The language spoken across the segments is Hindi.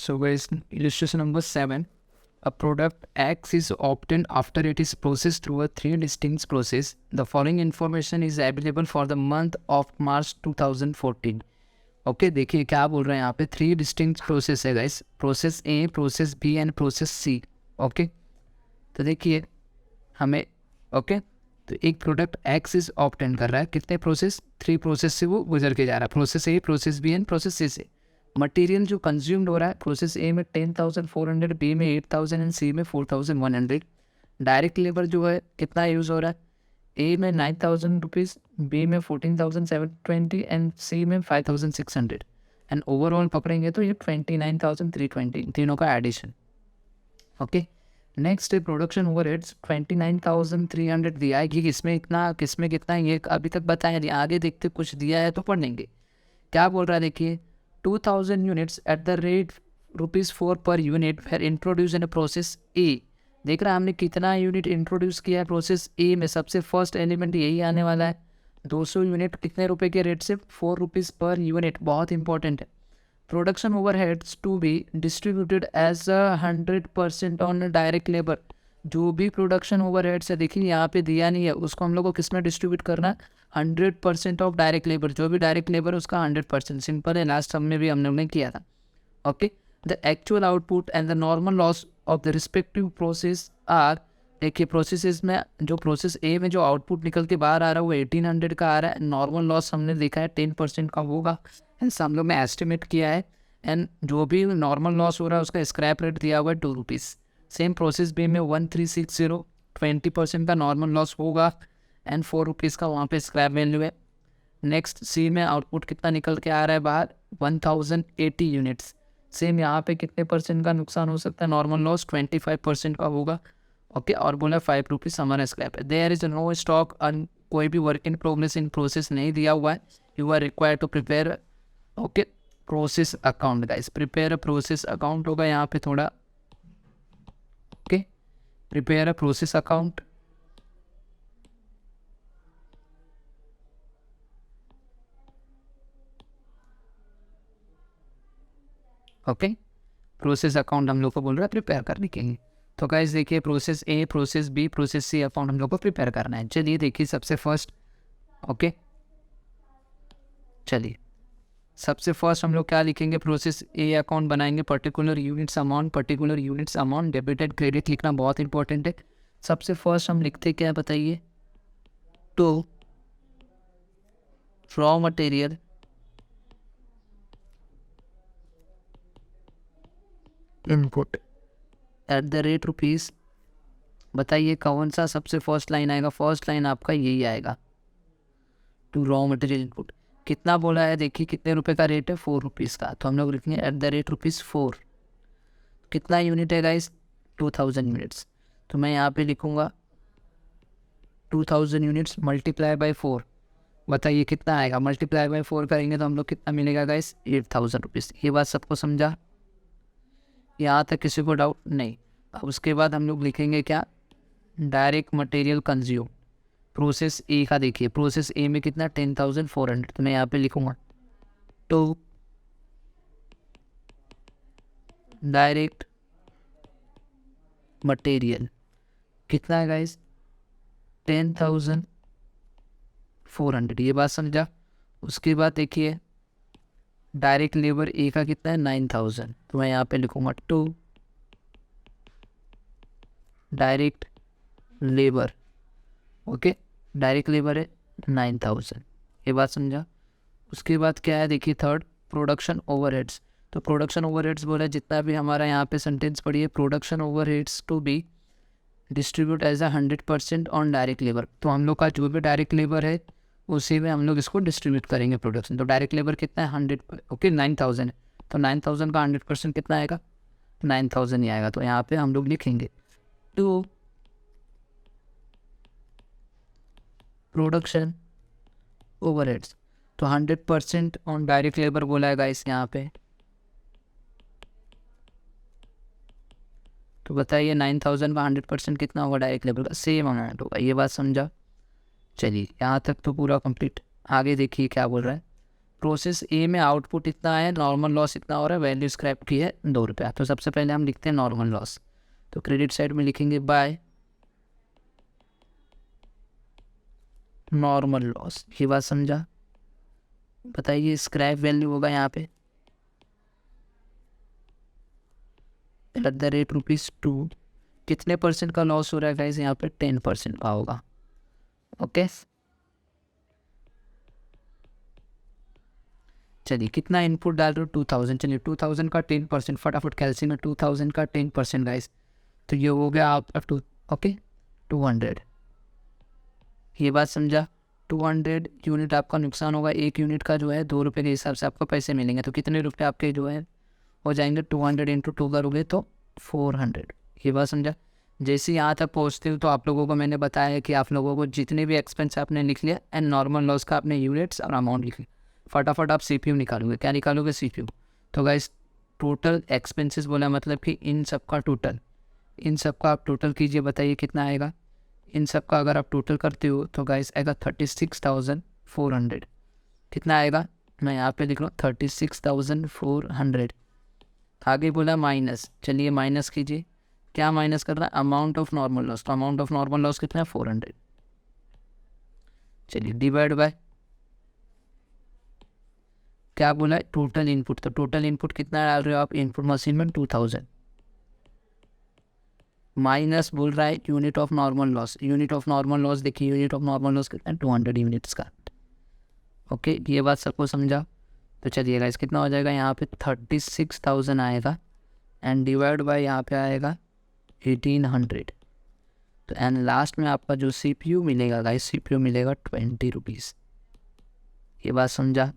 So guys, illustration number 7. A product X is obtained after it is processed through a 3 distinct process. The following information is available for the month of March 2014. Okay देखिए क्या बोल रहे हैं यहाँ पे 3 डिस्टिंक्ट प्रोसेस है guys, process A, process B and process C. Okay तो देखिए हमें तो एक प्रोडक्ट एक्स इज ऑब्टेन कर रहा है, कितने प्रोसेस, 3 प्रोसेस से वो गुजर के जा रहा है, process A, process B and process C से. मटेरियल जो कंज्यूम्ड हो रहा है प्रोसेस ए में 10,400, बी में 8,000 एंड सी में 4,100. डायरेक्ट लेबर जो है कितना यूज़ हो रहा है, ए में 9,000 रुपीज़, बी में 14,720 एंड सी में 5,600. एंड ओवरऑल पकड़ेंगे तो ये 29,320, तीनों का addition. Okay next production overheads 29,300 दिया है कि किसमें इतना किसमें कितना, ये अभी तक बताया नहीं, आगे देखते कुछ दिया है तो पढ़ लेंगे. क्या बोल रहा है देखिए, 2,000 units at the rate ₹4 per unit were introduce in process A. देख रहा है हमने कितना यूनिट इंट्रोड्यूस किया है प्रोसेस ए में, सबसे फर्स्ट एलिमेंट यही आने वाला है. 200 यूनिट कितने रुपए के रेट से, ₹4 पर यूनिट, बहुत इंपॉर्टेंट है. Production overheads to be distributed as 100% on direct labour. जो भी प्रोडक्शन ओवरहेड्स है देखिए यहाँ पे दिया नहीं है, उसको हम लोग को किस में डिस्ट्रीब्यूट करना है, 100% ऑफ डायरेक्ट लेबर. जो भी डायरेक्ट लेबर उसका 100%, सिंपल है, लास्ट सब में भी हम लोग ने किया था. Okay the actual output and the normal loss of the respective process are. देखिए प्रोसेसेस में जो प्रोसेस ए में जो आउटपुट निकल के बाहर आ रहा है वो 1,800 का आ रहा है. नॉर्मल लॉस हमने देखा है 10% का होगा, एंड हम लोग ने एस्टिमेट किया है. एंड जो भी नॉर्मल लॉस हो रहा है उसका स्क्रैप रेट दिया हुआ है ₹2. सेम प्रोसेस बी में 1,360, 20% का नॉर्मल लॉस होगा एंड ₹4 का वहाँ पे स्क्रैप वैल्यू है. नेक्स्ट सी में आउटपुट कितना निकल के आ रहा है बाहर, 1,080 यूनिट्स. सेम यहाँ पे कितने % का नुकसान हो सकता है, नॉर्मल लॉस 25% का होगा. ओके और बोला ₹5 हमारा स्क्रैप है. देयर इज नो स्टॉक, कोई भी work in progress in process नहीं दिया हुआ है. You are required to prepare process account guys. Prepare process account होगा यहाँ पे थोड़ा. Okay prepare process account. Okay process account हम लोग को बोल रहा है प्रिपेयर करने के लिए. तो गाइस देखिए process A, process B, process C account हम लोग को प्रिपेयर करना है. चलिए देखिए सबसे फर्स्ट. ओके चलिए सबसे फर्स्ट हम लोग क्या लिखेंगे, प्रोसेस ए अकाउंट बनाएंगे. Particular units amount, particular units amount, debited credit लिखना बहुत इंपॉर्टेंट है. सबसे फर्स्ट हम लिखते क्या बताइए, to raw material input at the rate ₹. बताइए कौन सा सबसे फर्स्ट लाइन आएगा, फर्स्ट लाइन आपका यही आएगा, टू रॉ मटेरियल इनपुट. कितना बोला है देखिए, कितने रुपए का रेट है, ₹4 का, तो हम लोग लिखेंगे एट द रेट ₹4. कितना यूनिट है गाइस, 2,000 यूनिट्स. तो मैं यहाँ पे लिखूँगा 2,000 यूनिट्स मल्टीप्लाई बाई 4. बताइए कितना आएगा, मल्टीप्लाई बाई 4 करेंगे तो हम लोग कितना मिलेगा गाइस, ₹8,000. ये बात सबको समझा, यहाँ तक किसी को डाउट नहीं. अब उसके बाद हम लोग लिखेंगे क्या, डायरेक्ट मटेरियल कंज्यूम. प्रोसेस ए का देखिए, प्रोसेस ए में कितना 10,400, तो मैं यहाँ पे लिखूँगा टू डायरेक्ट मटेरियल. कितना है गाइस, 10,400. ये बात समझा. उसके बाद देखिए डायरेक्ट लेबर ए का कितना है 9,000, तो मैं यहाँ पे लिखूँगा to direct labour. Okay direct labour है 9,000. ये बात समझा. उसके बाद क्या है देखिए थर्ड, प्रोडक्शन ओवरहेड्स. तो प्रोडक्शन ओवरहेड्स बोला जितना भी हमारा यहाँ पे सेंटेंस पढ़ी है, production overheads to be distribute as 100% on direct labour. तो हम लोग का जो भी डायरेक्ट लेबर है उसी में हम लोग इसको डिस्ट्रीब्यूट करेंगे प्रोडक्शन. तो डायरेक्ट लेबर कितना है 100, ओके 9,000 है, तो 9,000 का 100% कितना आएगा, 9,000 ही आएगा. तो यहाँ पे हम लोग लिखेंगे टू प्रोडक्शन ओवरहेड्स. तो 100% ऑन डायरेक्ट लेबर बोला है गाइस यहाँ पे. तो बताइए 9,000 का 100% कितना होगा डायरेक्ट लेबर का, सेम अमाउंट होगा. ये बात समझा. चलिए यहाँ तक तो पूरा कंप्लीट. आगे देखिए क्या बोल रहा है, प्रोसेस ए में आउटपुट इतना है, नॉर्मल लॉस इतना हो रहा है, वैल्यू स्क्रैप की है 2 रुपया। तो सबसे पहले हम लिखते हैं नॉर्मल लॉस, तो क्रेडिट साइड में लिखेंगे बाय नॉर्मल लॉस। ये बात समझा? बताइए स्क्रैप वैल्यू होगा यहाँ पे @(2) कितने परसेंट का लॉस हो रहा है गाइस? यहाँ पे 10% का होगा। ओके, चलिए कितना इनपुट डाल रहे हो? 2000। चलिए 2000 का 10%, फटाफट कैलसी में 2000 का 10% गाइस, तो ये हो गया आपका 2, ओके 200। ये बात समझा? 200 यूनिट आपका नुकसान होगा। एक यूनिट का जो है 2 रुपये के हिसाब से आपको पैसे मिलेंगे, तो कितने रुपये आपके जो है हो जाएंगे? 200 × 2 करोगे तो 400। ये बात समझा? जैसे ही यहाँ तक पहुँचते हो तो आप लोगों को मैंने बताया कि आप लोगों को जितने भी एक्सपेंस आपने लिख लिया एंड नॉर्मल लॉस का आपने यूनिट्स और अमाउंट लिख लिया, फटाफट आप CPU निकालोगे। क्या निकालोगे? CPU। तो गाइस टोटल एक्सपेंसेस बोला मतलब कि इन सब का टोटल, इन सब का आप टोटल कीजिए, बताइए कितना आएगा? इन सब का अगर आप टोटल करते हो तो गाइस आएगा 36,400। कितना आएगा? मैं यहाँ पे लिख रहा हूँ 36,400। आगे बोला माइनस, चलिए माइनस कीजिए। क्या माइनस कर रहा है? Amount of normal loss. तो अमाउंट ऑफ नॉर्मल लॉस कितना है? 400। चलिए डिवाइड बाय क्या बोला है? Total input. तो टोटल इनपुट कितना डाल रहे हो आप इनपुट मशीन में? 2000 माइनस बोल रहा है unit of normal loss. Unit of normal loss देखिए, यूनिट ऑफ नॉर्मल लॉस कितना है? 200 यूनिट्स का। ओके, ये बात सबको समझा? तो चलिए गाइस कितना हो जाएगा? यहाँ पे 36,000 आएगा एंड डिवाइड बाय यहाँ पे आएगा 1800। तो एंड लास्ट में आपका जो CPU मिलेगा गाइस, CPU मिलेगा 20 रुपीज़। ये बात समझा?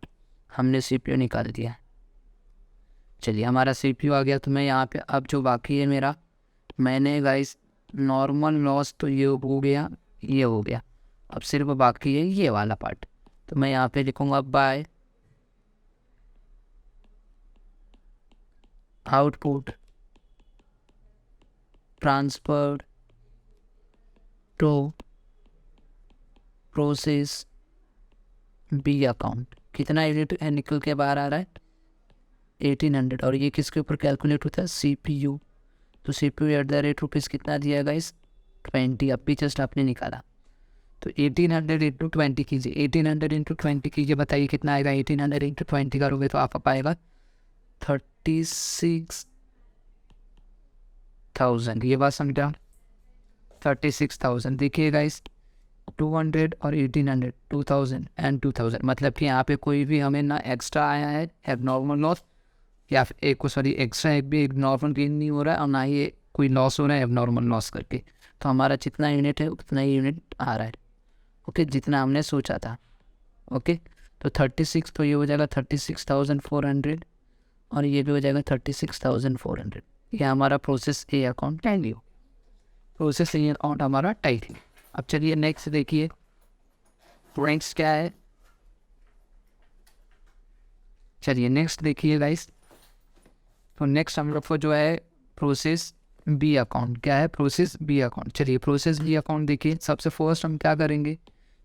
हमने CPU निकाल दिया। चलिए हमारा CPU आ गया, तो मैं यहाँ पे अब जो बाकी है मेरा, मैंने गाइस नॉर्मल लॉस तो ये हो गया, ये हो गया, अब सिर्फ बाकी है ये वाला पार्ट। तो मैं यहाँ पे लिखूँगा by output transferred to process B account. कितना यूनिट निकल के बाहर आ रहा है? 1800। और ये किसके ऊपर कैलकुलेट होता है? CPU। तो CPU @ कितना दिया गाइस? 20। अब भी जस्ट आपने निकाला, तो 1800 × 20 कीजिए, 1800 × 20 कीजिए, बताइए कितना आएगा? 1800 × 20 करोगे तो आपका पाएगा 36,000। ये बात समझा? 36,000। देखिए गाइस 200 और 1800, 2000 एंड 2000, मतलब कि यहाँ पे कोई भी हमें ना एक्स्ट्रा आया है एबनॉर्मल लॉस, या फिर एक्स्ट्रा एक भी नॉर्मल गेन नहीं हो रहा है, और ना ही कोई लॉस हो रहा है एबनॉर्मल लॉस करके। तो हमारा जितना यूनिट है उतना ही यूनिट आ रहा है। ओके, जितना हमने सोचा था। ओके, तो 36, तो ये हो जाएगा 36,400 और ये भी हो जाएगा 36,400। ये हमारा process A account time Leo, process A account हमारा टाइट लियो। अब चलिए नेक्स्ट देखिए, नेक्स्ट क्या है? चलिए नेक्स्ट देखिए गाइस, तो नेक्स्ट हम लोग को जो है प्रोसेस बी अकाउंट। क्या है? Process B account. चलिए प्रोसेस बी अकाउंट देखिए, सबसे फर्स्ट हम क्या करेंगे,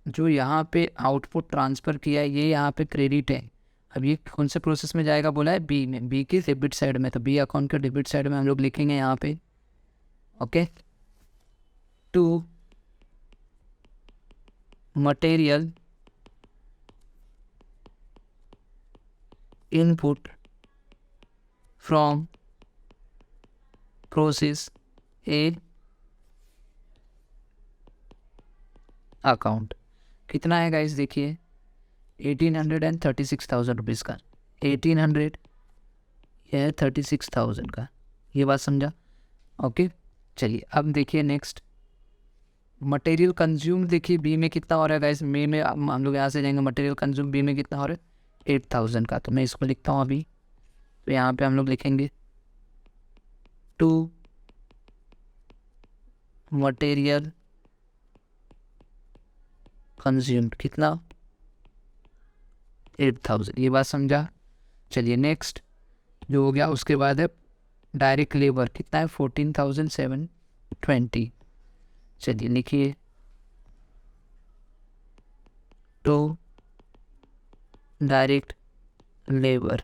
जो यहाँ पे आउटपुट ट्रांसफ़र किया है ये यहाँ पे क्रेडिट है। अब ये कौन से प्रोसेस में जाएगा बोला है? बी में, बी की डेबिट साइड में। तो बी अकाउंट के डेबिट साइड में हम लोग लिखेंगे यहाँ पे okay, to material input from process A account. कितना है गाइस? देखिए 1800 एंड 36,000 रुपीज़ का। 1800 यह है 36,000 का। ये बात समझा? ओके, चलिए अब देखिए नेक्स्ट मटेरियल कंज्यूम। देखिए बी में कितना हो रहा है गाइस? मे में हम लोग यहाँ से जाएंगे, मटेरियल कंज्यूम बी में कितना हो रहा है? 8,000 का। तो मैं इसको लिखता हूँ अभी, तो यहाँ पे हम लोग लिखेंगे टू मटेरियल कंज्यूम्ड कितना? 8,000। ये बात समझा? चलिए नेक्स्ट जो हो गया, उसके बाद है डायरेक्ट लेबर। कितना है? 14,720। चलिए लिखिए टू डायरेक्ट लेबर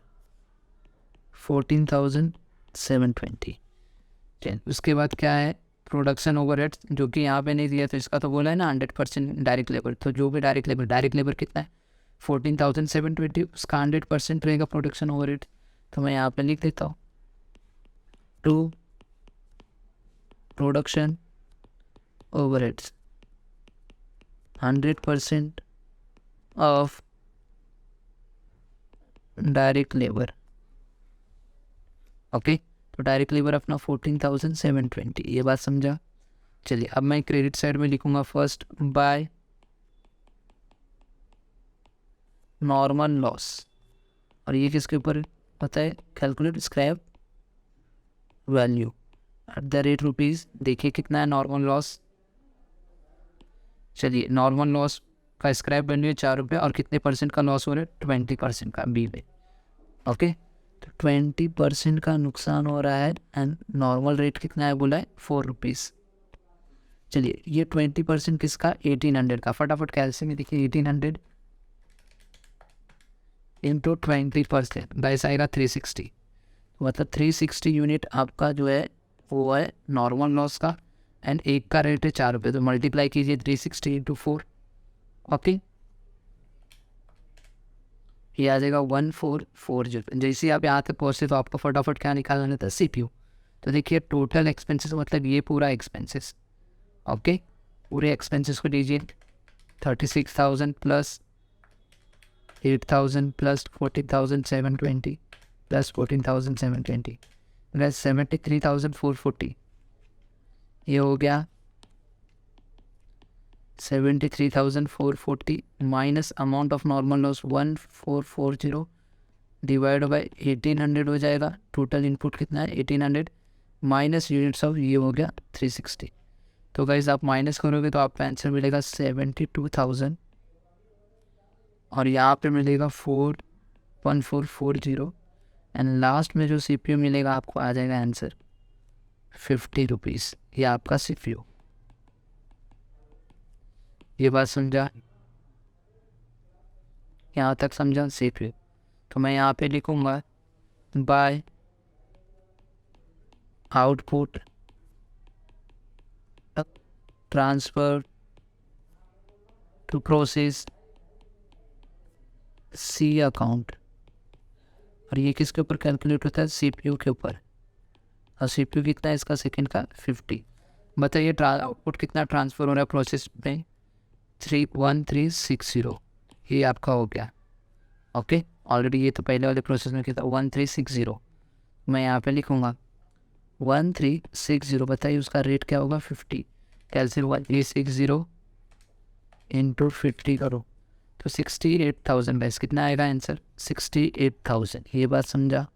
14,720। चल उसके बाद क्या है, प्रोडक्शन ओवरहेड, जो कि यहाँ पे नहीं दिया, तो इसका तो बोला है ना 100% डायरेक्ट लेबर, तो जो भी डायरेक्ट लेबर कितना है 14,720, उसका 100% रहेगा प्रोडक्शन ओवरहेड। तो मैं यहाँ पे लिख देता हूँ to production overheads 100% of direct labour. Okay, तो डायरेक्ट लेबर अपना 14,720, ये बात समझा। चलिए अब मैं क्रेडिट साइड में लिखूंगा फर्स्ट बाय नॉर्मल लॉस, और ये किसके ऊपर होता है, calculate scrap value eight the rate rupees. देखिए कितना है नॉर्मल लॉस। चलिए नॉर्मल लॉस का स्क्रैप वैल्यू है 4 रुपये, और कितने परसेंट का लॉस हो रहा है 20% का बी में। ओके, तो 20% का नुकसान हो रहा है, एंड नॉर्मल रेट कितना है बोला है 4 रुपीज़। चलिए ये 20% किसका 1800 का, फटाफट कैलसी में देखिए 1800 इंटू 20% गाइस आएगा 360, मतलब 360 यूनिट आपका जो है वो है नॉर्मल लॉस का, एंड एक का रेट है 4 रुपये, तो मल्टीप्लाई कीजिए 360 इंटू 4। ओके, ये आ जाएगा 1440। जैसे ही आप यहाँ तक पहुँचते तो आपको फटाफट क्या निकालना था CPU। तो देखिए टोटल एक्सपेंसेस मतलब ये पूरा एक्सपेंसेस, ओके, पूरे एक्सपेंसेस को दीजिए 36,000 प्लस 8,000 प्लस 14,720 प्लस 14,720 प्लस 73,440, ये हो गया 73,440 minus amount of normal loss 1440 divide by 1800 हो जाएगा। टोटल इनपुट कितना है 1800 माइनस यूनिट्स ऑफ, ये हो गया 360। तो गाइस आप माइनस करोगे तो आपका आंसर मिलेगा 72,000, और यहाँ पे मिलेगा 41440, एंड लास्ट में जो CPU मिलेगा आपको आ जाएगा आंसर 50 रुपीज़। ये आपका CPU। ये बात समझा, यहाँ तक समझा CPU। तो मैं यहाँ पे लिखूँगा by output transfer to process C account, और ये किसके ऊपर कैलकुलेट होता है CPU के ऊपर, और CPU कितना है इसका सेकंड का 50। बताइए आउटपुट कितना ट्रांसफ़र हो रहा है प्रोसेस में 1360, ये आपका हो गया। ओके, ऑलरेडी ये तो पहले वाले प्रोसेस में कितना 1360, मैं यहाँ पे लिखूँगा 1360। बताइए उसका रेट क्या होगा 50, कैलसिल 1360 इंटू 50 करो तो 68,000 बैस कितना आएगा आंसर 68,000। ये बात समझा।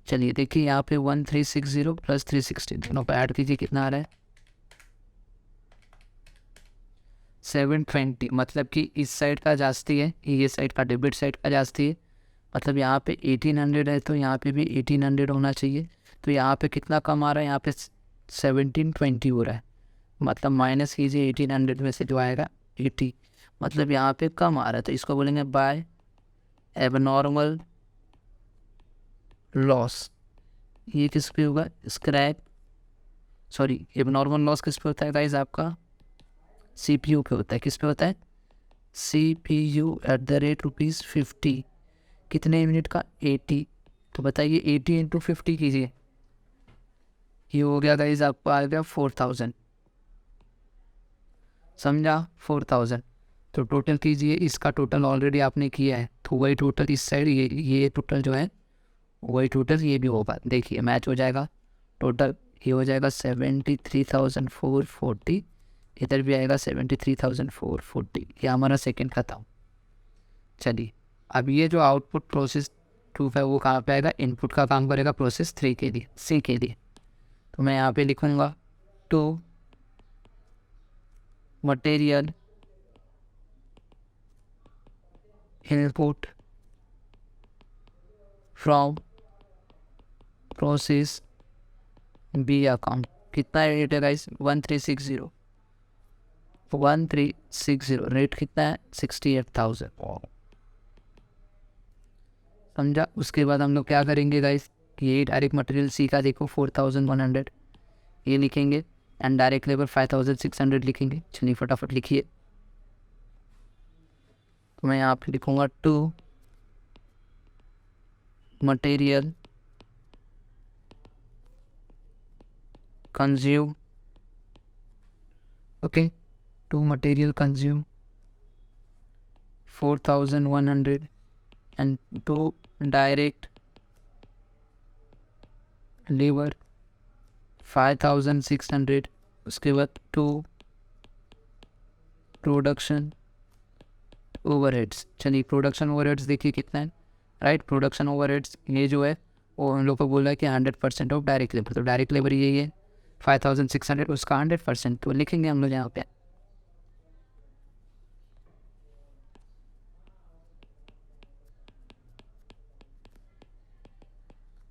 चलिए देखिए यहाँ पे 1360 प्लस 360 दोनों को ऐड कीजिए, कितना आ रहा है 720। मतलब कि इस साइड का जास्ती है, ये साइड का डेबिट साइड का जास्ती है, मतलब यहाँ पे 1800 है तो यहाँ पे भी 1800 होना चाहिए। तो यहाँ पे कितना कम आ रहा है, यहाँ पे 1720 हो रहा है, मतलब माइनस कीजिए 1800 में से जो आएगा 80, मतलब यहाँ पे कम आ रहा है, तो इसको बोलेंगे बाय एबनॉर्मल लॉस। ये किस पे होगा स्क्रैप, सॉरी एबनॉर्मल लॉस किस पे होता है गाइस, आपका CPU पे होता है। किस पे होता है CPU एट द रेट ₹50। कितने यूनिट का 80, तो बताइए 80 इंटू 50 कीजिए, ये हो गया गाइस आपको आ गया 4000, समझा 4000। तो टोटल कीजिए, इसका टोटल ऑलरेडी आपने किया है, तो वही टोटल इस साइड ये टोटल जो है वही टोटल ये भी होगा। देखिए मैच हो जाएगा, टोटल ये हो जाएगा 73,440, इधर भी आएगा 73,440, ये हमारा सेकंड का था। चलिए अब ये जो आउटपुट प्रोसेस 2 है वो कहाँ पे आएगा, इनपुट का काम करेगा प्रोसेस 3 के लिए, C के लिए। तो मैं यहाँ पे लिखूँगा to material input from process B account. कितना रेट है गाइस 1360, 1360 रेट कितना है 68,000, समझा। उसके बाद हम लोग क्या करेंगे गाइस, ये डायरेक्ट मटेरियल सी का देखो 4100 ये लिखेंगे, एंड डायरेक्ट लेबर 5600 लिखेंगे। चलिए फटाफट लिखिए। तो मैं यहाँ पे लिखूँगा to material consume, okay, to material consume 4100 and to direct labour 5600। उसके बाद टू प्रोडक्शन ओवरहेड्स। चलिए प्रोडक्शन ओवरहेड्स देखिए कितना है, राइट। प्रोडक्शन ओवरहेड्स ये जो है वो हम लोग को बोल रहा है कि 100% ऑफ डायरेक्ट लेबर, तो डायरेक्ट लेबर यही है 5600, उसका 100%, तो लिखेंगे हम लोग यहाँ पे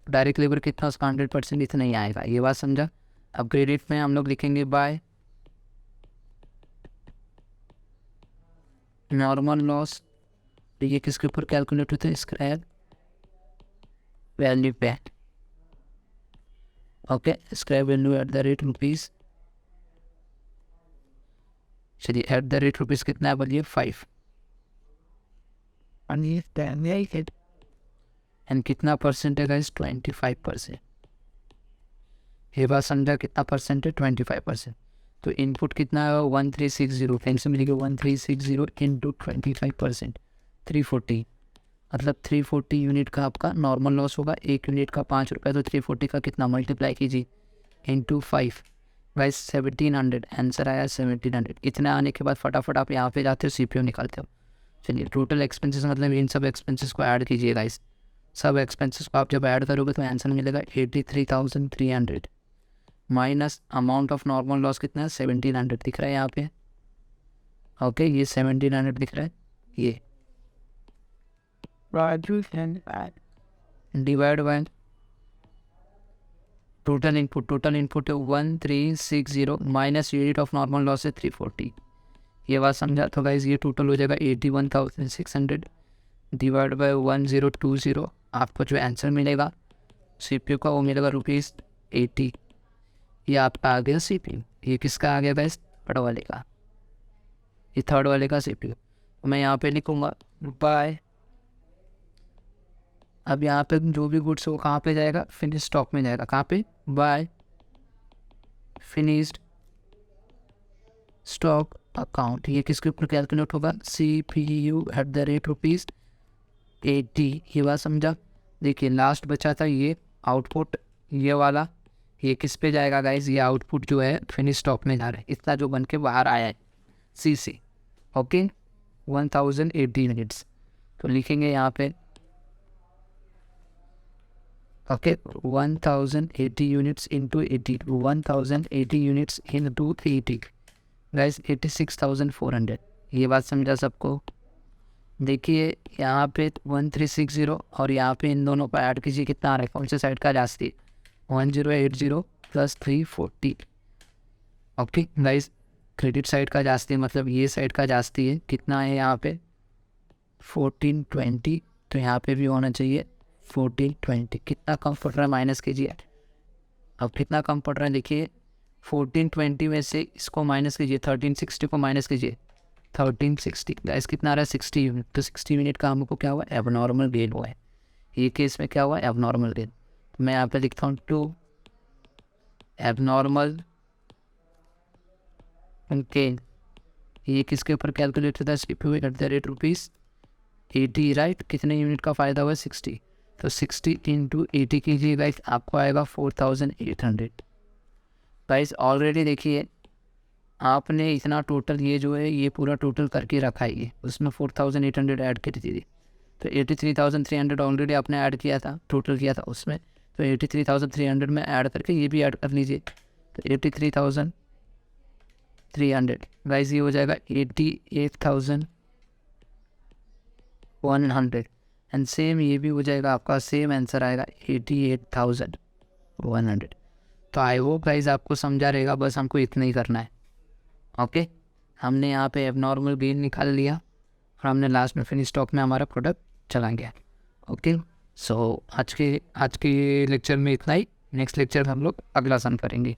डायरेक्ट लेबर कितना, उसका 100% इतना ही आएगा। ये बात समझा। अब क्रेडिट में हम लोग लिखेंगे बाय नॉर्मल लॉस। ये किसके ऊपर कैलकुलेट होता है, स्क्रैप वैल्यू पे, okay, scrap value eight the rate rupees, चलिए एट द रेट रुपीज़ कितना है बोलिए 5, एंड कितना परसेंट है गाइस 25%। ये बात समझा, कितना परसेंट है 25%। तो इनपुट कितना है 1360, फिर से मिलेगा 1360 इंटू 25%, 340, मतलब 340 यूनिट का आपका नॉर्मल लॉस होगा। एक यूनिट का 5 रुपये, तो 340 का कितना मल्टीप्लाई कीजिए इंटू 5 गाइस 1700, आंसर आया 1700। इतना आने के बाद फटाफट आप यहाँ पे जाते हो सीपीयू निकालते हो। चलिए टोटल एक्सपेंसेस मतलब इन सब एक्सपेंसेस को ऐड कीजिए गाइस। सब एक्सपेंसेस को आप जब ऐड करोगे तो आंसर मिलेगा 83,300 minus amount of normal loss कितना है 1700 दिख रहा है यहाँ पे, ओके, ये 1700 दिख रहा है, ये divide by total input. Total input है 1360 minus unit of normal loss है 340। ये बात समझा। तो गाइज ये टोटल हो जाएगा 81,600 डिवाइड बाय 1020। आपको जो आंसर मिलेगा सीपीयू का वो मिलेगा ₹80। ये आपका आ गया सीपीयू। ये किसका आ गया गाइस, थर्ड वाले का, ये थर्ड वाले का सीपीयू। मैं यहाँ पे लिखूँगा बाय, अब यहाँ पे जो भी गुड्स वो कहाँ पे जाएगा, फिनिश स्टॉक में जाएगा। कहाँ पे, बाय फिनिश्ड स्टॉक अकाउंट। ये किसके ऊपर कैलकुलेट होगा, CPU एट द रेट ₹80। ये बात समझा। देखिए लास्ट बचा था ये आउटपुट, ये वाला, ये किस पे जाएगा गाइज, ये आउटपुट जो है फिनिश स्टॉक में जा रहा है, इतना जो बन के बाहर आया है सी से, ओके, 1080 यूनिट्स। तो लिखेंगे यहाँ पे, okay, 1080 units into 80, 1080 units into 80 guys 86,400। ये बात समझा सबको। देखिए यहाँ पे 1360 और यहाँ पे इन दोनों पर ऐड कीजिए, कितना आ रहा है, कौन से साइड का जास्ती, 1080 plus 340, okay guys, credit side का जास्ती मतलब ये साइड का जास्ती है। कितना है यहाँ पे 1420, तो यहाँ पे भी होना चाहिए 1420। कितना कम पड़ रहा है माइनस कीजिए, अब कितना कम पड़ रहा है देखिए, 1420 में से इसको माइनस कीजिए, 1360 को माइनस कीजिए, 1360 गाइस कितना आ रहा है 60 यूनिट। तो 60 यूनिट का हमको क्या हुआ, एबनॉर्मल गेन हुआ है। ये केस में क्या हुआ, एबनॉर्मल गेन। तो मैं यहाँ पे लिखता हूँ टू एबनॉर्मल गेन। ये किसके ऊपर कैलकुलेट होता है, CPU eight the rate ₹80, right. कितने यूनिट का फ़ायदा हुआ 60, तो 60 इंटू 80 कीजिए गाइस, आपको आएगा 4800। गाइस ऑलरेडी देखिए आपने इतना टोटल ये जो है ये पूरा टोटल करके रखा है, ये उसमें 4800 ऐड कर दीजिए। तो 83,300 ऑलरेडी आपने ऐड किया था, टोटल किया था उसमें, तो 83,300 में ऐड करके ये भी ऐड कर लीजिए। तो 83,300 गाइस ये हो जाएगा 88,100 एंड सेम ये भी हो जाएगा आपका, सेम आंसर आएगा 88,100। तो आई होप गाइस आपको समझा रहेगा, बस हमको इतना ही करना है, ओके। हमने यहाँ पे एबनॉर्मल गेन निकाल लिया और हमने लास्ट में फिनिश स्टॉक में हमारा प्रोडक्ट चला गया, ओके। सो आज के लेक्चर में इतना ही। नेक्स्ट लेक्चर हम लोग अगला सन करेंगे।